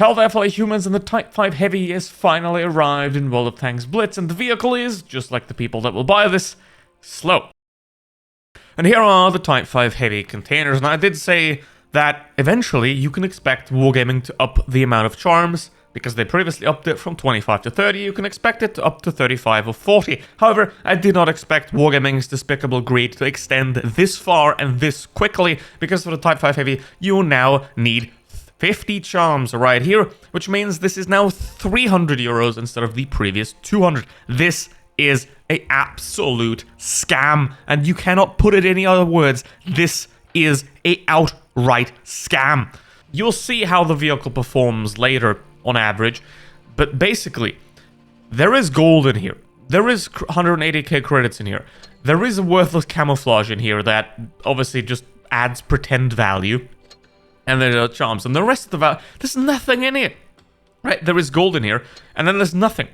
Hell, therefore, humans and the Type 5 Heavy has finally arrived in World of Tanks Blitz, and the vehicle is, just like the people that will buy this, slow. And here are the Type 5 Heavy containers, and I did say that eventually you can expect Wargaming to up the amount of charms, because they previously upped it from 25 to 30, you can expect it to up to 35 or 40. However, I did not expect Wargaming's despicable greed to extend this far and this quickly, because for the Type 5 Heavy, you now need 50 charms right here, which means this is now 300 euros instead of the previous 200. This is an absolute scam, and you cannot put it any other words. This is a outright scam. You'll see how the vehicle performs later on average, but basically, there is gold in here. There is 180k credits in here. There is a worthless camouflage in here that obviously just adds pretend value. And there are charms. And the rest of the value, there's nothing in here. Right, there is gold in here, and then there's nothing.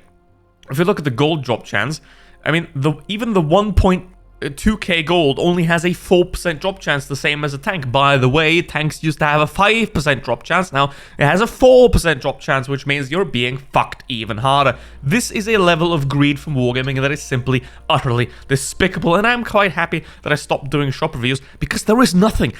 If you look at the gold drop chance, I mean, even the 1.2k gold only has a 4% drop chance, the same as a tank. By the way, tanks used to have a 5% drop chance. Now it has a 4% drop chance, which means you're being fucked even harder. This is a level of greed from Wargaming that is simply utterly despicable, and I'm quite happy that I stopped doing shop reviews, because there is nothing,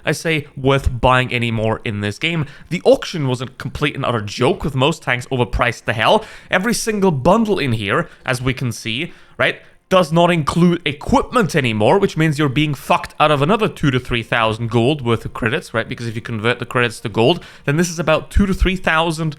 I say, worth buying anymore in this game. The auction was a complete and utter joke, with most tanks overpriced to hell. Every single bundle in here, as we can see, right, does not include equipment anymore, which means you're being fucked out of another 2,000 to 3,000 gold worth of credits, right? Because if you convert the credits to gold, then this is about 2,000 to 3,000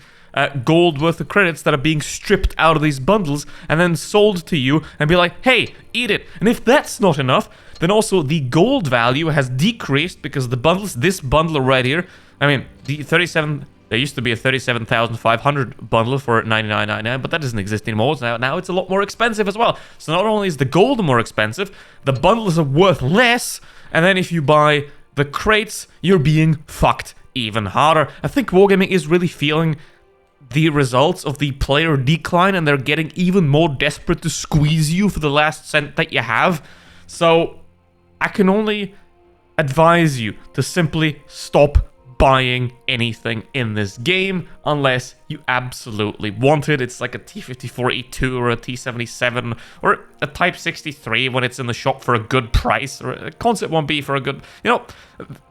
gold worth of credits that are being stripped out of these bundles and then sold to you and be like, hey, eat it. And if that's not enough, then also the gold value has decreased because the bundles, this bundle right here, I mean, the 37... There used to be a 37,500 bundle for 99.99, but that doesn't exist anymore. So now it's a lot more expensive as well. So not only is the gold more expensive, the bundles are worth less, and then if you buy the crates, you're being fucked even harder. I think Wargaming is really feeling the results of the player decline, and they're getting even more desperate to squeeze you for the last cent that you have. So I can only advise you to simply stop buying anything in this game unless you absolutely want it. It's like a T54E2 or a T77 or a Type 63 when it's in the shop for a good price, or a Concept 1B for a good, you know,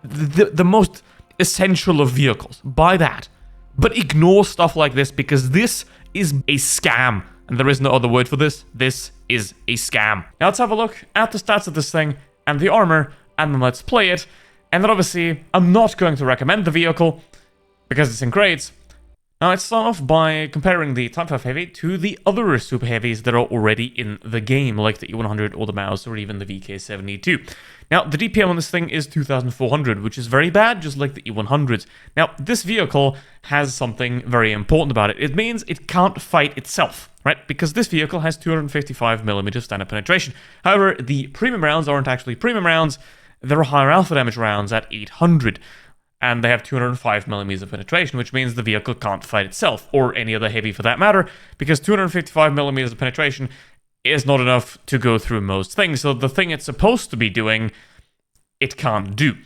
the most essential of vehicles. Buy that. But ignore stuff like this, because this is a scam. And there is no other word for this. This is a scam. Now let's have a look at the stats of this thing and the armor, and then let's play it. And then obviously, I'm not going to recommend the vehicle, because it's in crates. Now let's start off by comparing the Type 5 Heavy to the other Super Heavies that are already in the game, like the E100 or the Mouse or even the VK72. Now, the DPM on this thing is 2,400, which is very bad, just like the E100s. Now, this vehicle has something very important about it. It means it can't fight itself, right? Because this vehicle has 255mm standard penetration. However, the premium rounds aren't actually premium rounds. There are higher alpha damage rounds at 800, and they have 205mm of penetration, which means the vehicle can't fight itself, or any other heavy for that matter, because 255mm of penetration is not enough to go through most things, so the thing it's supposed to be doing, it can't do.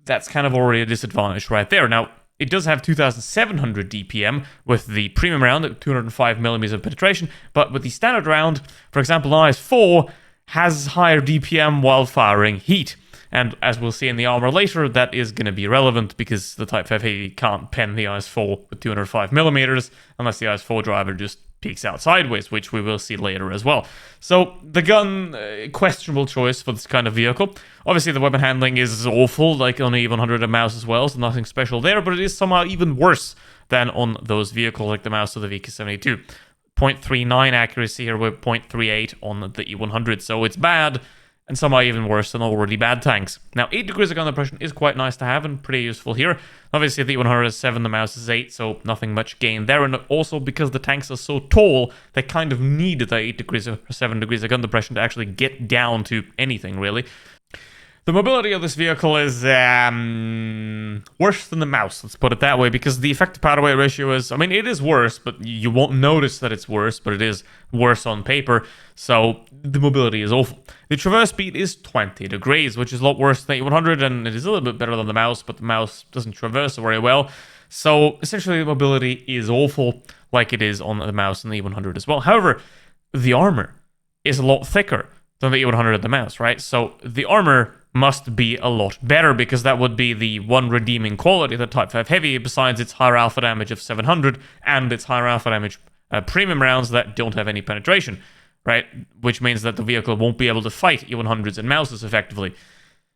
That's kind of already a disadvantage right there. Now, it does have 2,700 DPM with the premium round at 205mm of penetration, but with the standard round, for example, IS-4 has higher DPM while firing heat. And as we'll see in the armor later, that is going to be relevant because the Type 5 Heavy can't pen the IS-4 with 205mm unless the IS-4 driver just peeks out sideways, which we will see later as well. So the gun, questionable choice for this kind of vehicle. Obviously the weapon handling is awful, like on the E100 and Mouse as well, so nothing special there, but it is somehow even worse than on those vehicles like the Mouse or the VK72. 0.39 accuracy here with 0.38 on the E100, so it's bad, and somehow even worse than already bad tanks. Now, 8 degrees of gun depression is quite nice to have and pretty useful here. Obviously, the E100 is 7, the Mouse is 8, so nothing much gain there, and also because the tanks are so tall, they kind of need the 8 degrees or 7 degrees of gun depression to actually get down to anything, really. The mobility of this vehicle is worse than the Mouse, let's put it that way, because the effective power to weight ratio is, I mean, it is worse, but you won't notice that it's worse, but it is worse on paper, so the mobility is awful. The traverse speed is 20 degrees, which is a lot worse than the 100, and it is a little bit better than the Mouse, but the Mouse doesn't traverse very well. So essentially the mobility is awful, like it is on the mouse and the E100 as well. However, the armor is a lot thicker than the E100 and the mouse, right? So the armor must be a lot better, because that would be the one redeeming quality of the Type 5 Heavy, besides its higher alpha damage of 700 and its higher alpha damage premium rounds that don't have any penetration, right? Which means that the vehicle won't be able to fight E100s and mouses effectively.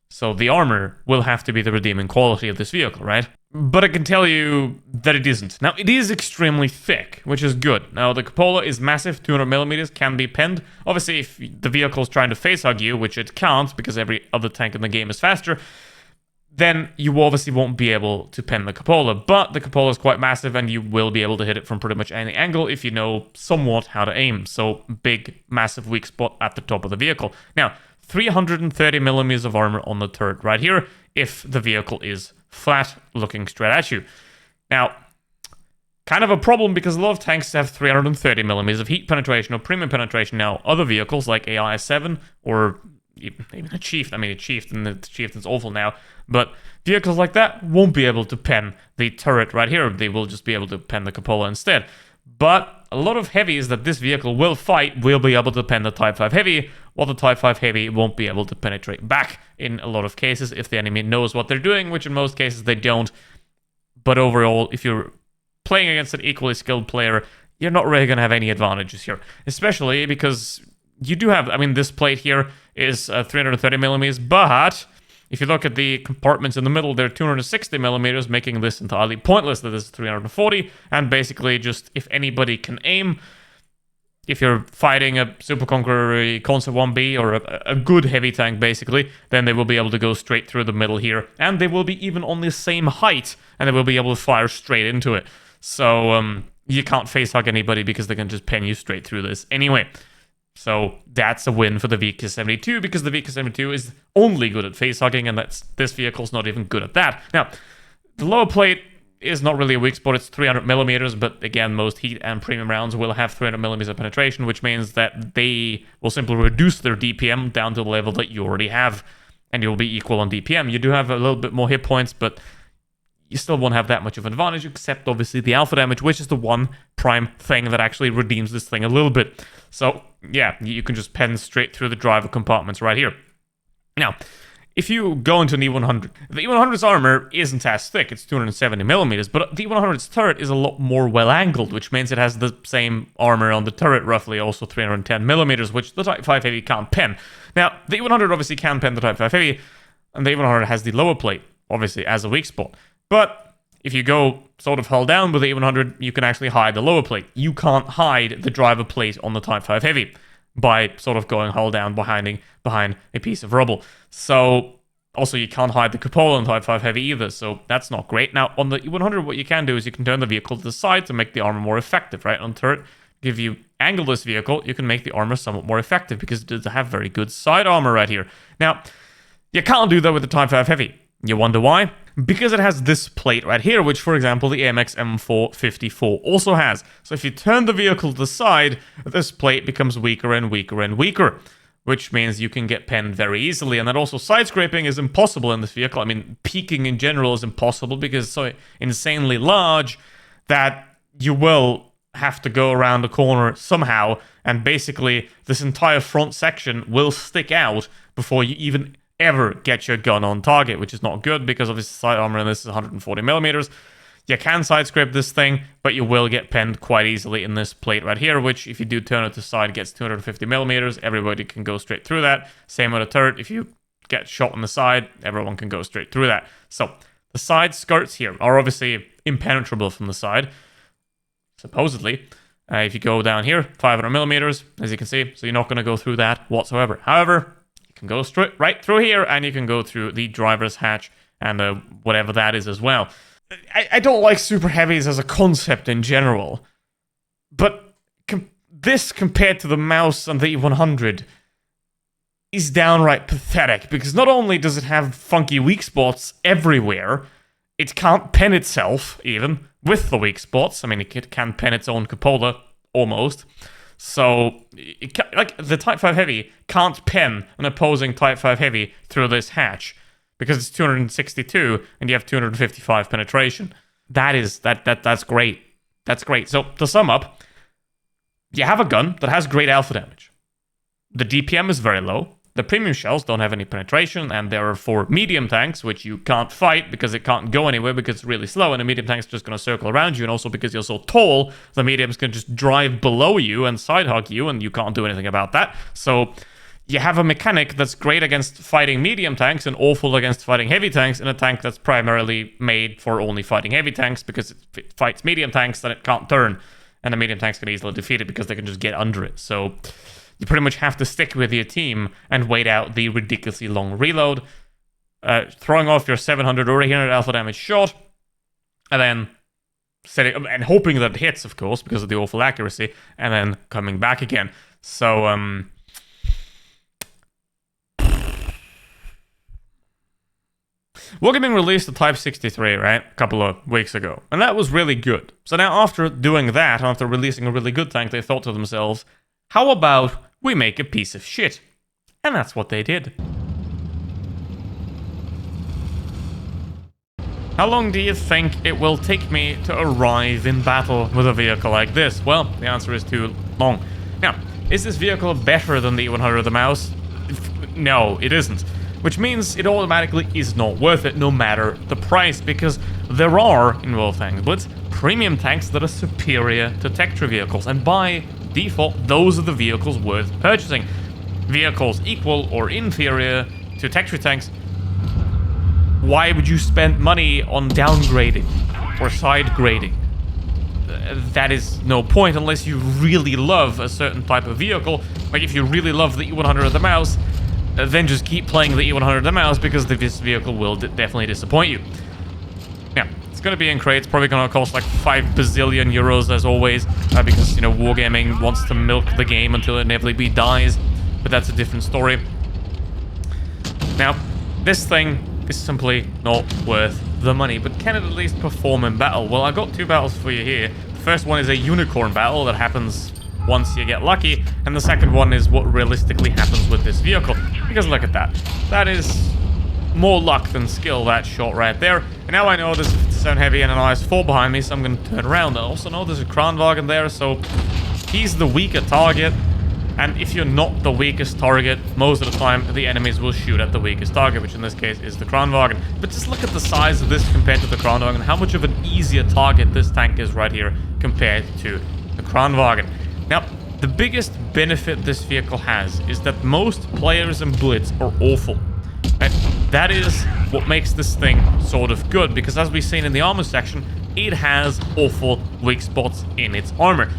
So the armor will have to be the redeeming quality of this vehicle, right? But I can tell you that it isn't. Now, it is extremely thick, which is good. Now, the cupola is massive, 200mm, can be penned. Obviously, if the vehicle is trying to facehug you, which it can't because every other tank in the game is faster, then you obviously won't be able to pen the cupola. But the cupola is quite massive, and you will be able to hit it from pretty much any angle if you know somewhat how to aim. So, big, massive weak spot at the top of the vehicle. Now, 330mm of armor on the turret right here if the vehicle is flat, looking straight at you. Now, kind of a problem because a lot of tanks have 330mm of heat penetration or premium penetration. Now, other vehicles like AI-7 or even a Chief, I mean, a Chieftain, the Chieftain's awful now, but vehicles like that won't be able to pen the turret right here. They will just be able to pen the cupola instead. But a lot of heavies that this vehicle will fight will be able to pen the Type 5 Heavy, while the Type 5 Heavy won't be able to penetrate back in a lot of cases if the enemy knows what they're doing, which in most cases they don't. But overall, if you're playing against an equally skilled player, you're not really going to have any advantages here. Especially because you do have, I mean, this plate here is 330mm, but if you look at the compartments in the middle, they're 260mm, making this entirely pointless. That is 340, and basically just if anybody can aim, if you're fighting a Super Conqueror Concept 1B or a good heavy tank, basically, then they will be able to go straight through the middle here, and they will be even on the same height, and they will be able to fire straight into it. So you can't facehug anybody because they can just pen you straight through this anyway. So that's a win for the VK72, because the VK72 is only good at facehugging, and this vehicle's not even good at that. Now, the lower plate is not really a weak spot. It's 300mm, but again, most heat and premium rounds will have 300mm of penetration, which means that they will simply reduce their DPM down to the level that you already have, and you'll be equal on DPM. You do have a little bit more hit points, but you still won't have that much of an advantage, except obviously the alpha damage, which is the one prime thing that actually redeems this thing a little bit. So yeah, you can just pen straight through the driver compartments right here. Now, if you go into an E100, the E100's armor isn't as thick, it's 270mm, but the E100's turret is a lot more well-angled, which means it has the same armor on the turret, roughly, also 310mm, which the Type 5 Heavy can't pen. Now, the E100 obviously can pen the Type 5 Heavy, and the E100 has the lower plate, obviously, as a weak spot. But if you go sort of hull down with the E100, you can actually hide the lower plate. You can't hide the driver plate on the Type 5 Heavy by sort of going hull down behind a piece of rubble. So also you can't hide the cupola on Type 5 Heavy either, so that's not great. Now on the E100, what you can do is you can turn the vehicle to the side to make the armor more effective, right? On turret, if you angle this vehicle, you can make the armor somewhat more effective because it does have very good side armor right here. Now, you can't do that with the Type 5 Heavy. You wonder why? Because it has this plate right here, which, for example, the AMX M454 also has. So if you turn the vehicle to the side, this plate becomes weaker and weaker and weaker, which means you can get penned very easily. And that also side scraping is impossible in this vehicle. I mean, peeking in general is impossible because it's so insanely large that you will have to go around the corner somehow, and basically this entire front section will stick out before you even ever get your gun on target, which is not good because obviously side armor in this is 140mm. You can side scrape this thing, but you will get penned quite easily in this plate right here, which if you do turn it to side gets 250mm. Everybody can go straight through that. Same with a turret. If you get shot on the side, everyone can go straight through that. So the side skirts here are obviously impenetrable from the side, supposedly. If you go down here, 500mm, as you can see, so you're not going to go through that whatsoever. However, can go straight right through here, and you can go through the driver's hatch and whatever that is as well. I don't like super heavies as a concept in general, but this compared to the mouse and the E100 is downright pathetic, because not only does it have funky weak spots everywhere, it can't pen itself even with the weak spots. I mean, it can pen its own cupola almost. So, like, the Type 5 Heavy can't pen an opposing Type 5 Heavy through this hatch because it's 262 and you have 255 penetration. That's great. That's great. So to sum up, you have a gun that has great alpha damage. The DPM is very low. The premium shells don't have any penetration, and they are for medium tanks, which you can't fight because it can't go anywhere because it's really slow, and the medium tank's just going to circle around you, and also because you're so tall, the medium's going to just drive below you and side hug you, and you can't do anything about that. So you have a mechanic that's great against fighting medium tanks and awful against fighting heavy tanks, and a tank that's primarily made for only fighting heavy tanks because if it fights medium tanks, then it can't turn, and the medium tanks can easily defeat it because they can just get under it. So you pretty much have to stick with your team and wait out the ridiculously long reload, throwing off your 700 or 800 alpha damage shot, and then setting and hoping that it hits, of course, because of the awful accuracy, and then coming back again. So Wotb released the Type 63, right, a couple of weeks ago, and that was really good. So now after doing that, after releasing a really good tank, they thought to themselves, how about we make a piece of shit? And that's what they did. How long do you think it will take me to arrive in battle with a vehicle like this? Well, the answer is too long. Now, is this vehicle better than the E100 of the Mouse? No, it isn't. Which means it automatically is not worth it, no matter the price, because there are, in World of Tanks Blitz, premium tanks that are superior to Tectra vehicles, and by default, those are the vehicles worth purchasing. Vehicles equal or inferior to Tectra tanks, why would you spend money on downgrading or side grading? That is no point unless you really love a certain type of vehicle. Like if you really love the E100 of the Mouse, then just keep playing the E100 of the Mouse because this vehicle will definitely disappoint you. Now, it's going to be in crates, probably going to cost like 5 bazillion euros as always, because, you know, Wargaming wants to milk the game until it inevitably dies, but that's a different story. Now, this thing is simply not worth the money, but can it at least perform in battle? Well, I got 2 battles for you here. The first one is a unicorn battle that happens once you get lucky, and the second one is what realistically happens with this vehicle. Because look at that. That is more luck than skill, that shot right there. And now I know there's a 57 heavy and an IS-4 behind me, so I'm going to turn around. I also know there's a Kranwagen there, so he's the weaker target. And if you're not the weakest target, most of the time the enemies will shoot at the weakest target, which in this case is the Kranwagen. But just look at the size of this compared to the Kranwagen, how much of an easier target this tank is right here compared to the Kranwagen. Now, the biggest benefit this vehicle has is that most players in Blitz are awful. And that is what makes this thing sort of good, because as we've seen in the armor section, it has awful weak spots in its armor.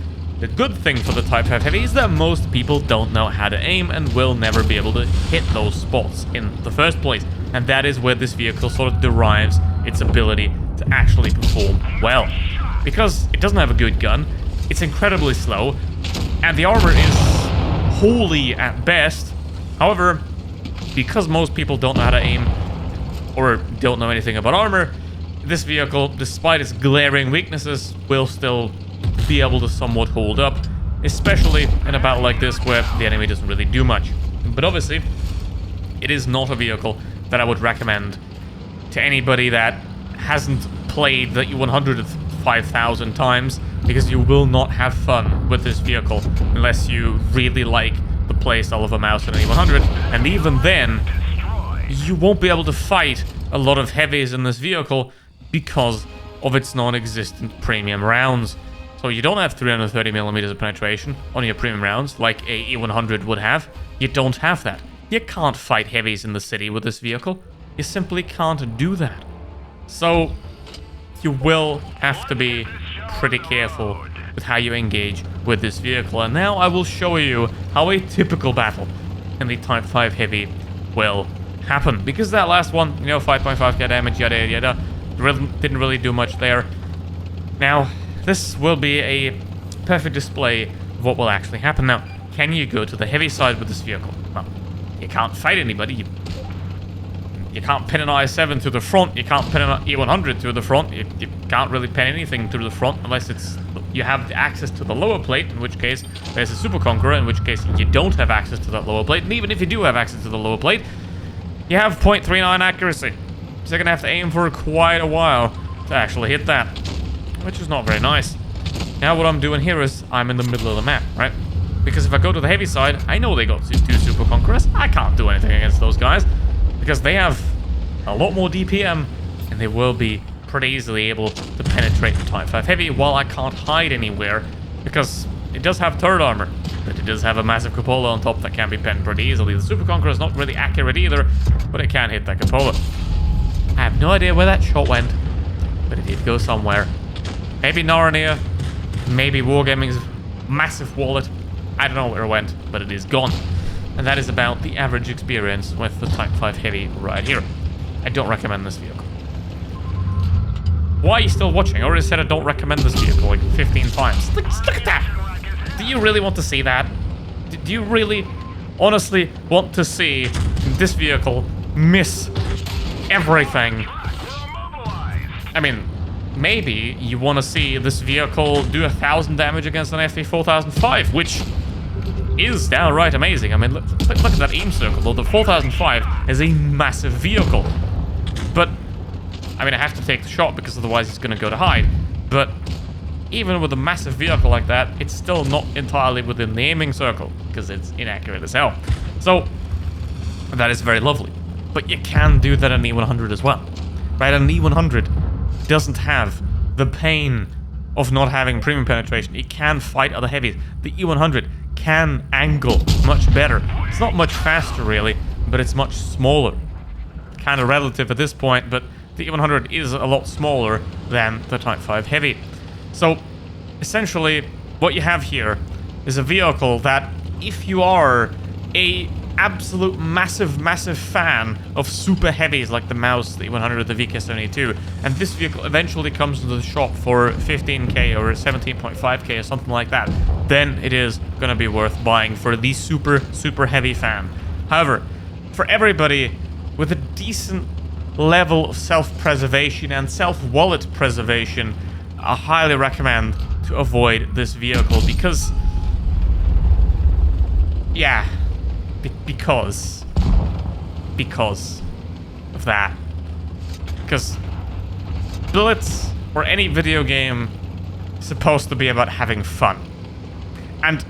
The good thing for the Type 5 Heavy is that most people don't know how to aim and will never be able to hit those spots in the first place. And that is where this vehicle sort of derives its ability to actually perform well. Because it doesn't have a good gun, it's incredibly slow, and the armor is holy at best. However, because most people don't know how to aim or don't know anything about armor, this vehicle, despite its glaring weaknesses, will still be able to somewhat hold up, especially in a battle like this where the enemy doesn't really do much. But obviously, it is not a vehicle that I would recommend to anybody that hasn't played the E100 5,000 times, because you will not have fun with this vehicle unless you really like the playstyle of a Mouse and an E100, and even then, you won't be able to fight a lot of heavies in this vehicle because of its non-existent premium rounds. So you don't have 330mm of penetration on your premium rounds like a E100 would have. You don't have that. You can't fight heavies in the city with this vehicle. You simply can't do that. So you will have to be pretty careful with how you engage with this vehicle. And now I will show you how a typical battle in the Type 5 Heavy will happen. Because that last one, you know, 5.5k damage, yada yada, didn't really do much there. Now, this will be a perfect display of what will actually happen. Now, can you go to the heavy side with this vehicle? Well, you can't fight anybody. You can't pin an IS-7 to the front. You can't pin an E100 to the front. You can't really pin anything to the front unless it's you have access to the lower plate, in which case there's a Super Conqueror, in which case you don't have access to that lower plate. And even if you do have access to the lower plate, you have 0.39 accuracy. So you're going to have to aim for quite a while. to actually hit that, which is not very nice. Now what I'm doing here is I'm in the middle of the map, right? Because if I go to the heavy side, I know they got 2 Super Conquerors. I can't do anything against those guys because they have a lot more DPM and they will be pretty easily able to penetrate the Type 5 Heavy while I can't hide anywhere because it does have turret armor, but it does have a massive cupola on top that can be penned pretty easily. The Super Conqueror is not really accurate either, but it can hit that cupola. I have no idea where that shot went, but it did go somewhere. Maybe Narnia, maybe Wargaming's massive wallet. I don't know where it went, but it is gone. And that is about the average experience with the Type 5 Heavy right here. I don't recommend this vehicle. Why are you still watching? I already said I don't recommend this vehicle like 15 times. Look at that! Do you really want to see that? Do you really, honestly want to see this vehicle miss everything? I mean, maybe you want to see this vehicle do 1,000 damage against an FV4005, which is downright amazing. I mean, look at that aim circle, though. The 4005 is a massive vehicle. But, I mean, I have to take the shot because otherwise it's going to go to hide. But even with a massive vehicle like that, it's still not entirely within the aiming circle because it's inaccurate as hell. So, that is very lovely. But you can do that on an E100 as well. Right, an E100 doesn't have the pain of not having premium penetration. It can fight other heavies. The E100 can angle much better. It's not much faster, really, but it's much smaller. Kind of relative at this point, but the E100 is a lot smaller than the Type 5 Heavy. So, essentially, what you have here is a vehicle that, if you are a absolute massive fan of super heavies like the Mouse, the E100, the VK72, and this vehicle eventually comes into the shop for 15k or 17.5k or something like that, then it is going to be worth buying for the super heavy fan. However, for everybody with a decent level of self-preservation and self-wallet preservation, I highly recommend to avoid this vehicle because, yeah, because of that. Because Blitz, or any video game, is supposed to be about having fun. And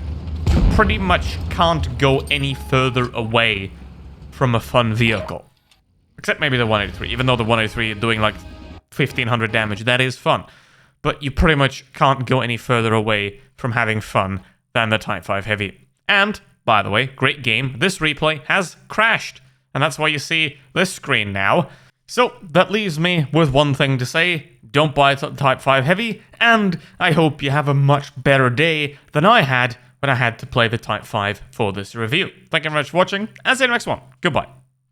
you pretty much can't go any further away from a fun vehicle. Except maybe the 183, even though the 183 is doing like 1500 damage, that is fun. But you pretty much can't go any further away from having fun than the Type 5 Heavy. And, by the way, great game, this replay has crashed. And that's why you see this screen now. So, that leaves me with one thing to say. Don't buy Type 5 Heavy, and I hope you have a much better day than I had when I had to play the Type 5 for this review. Thank you very much for watching, and see you in the next one. Goodbye.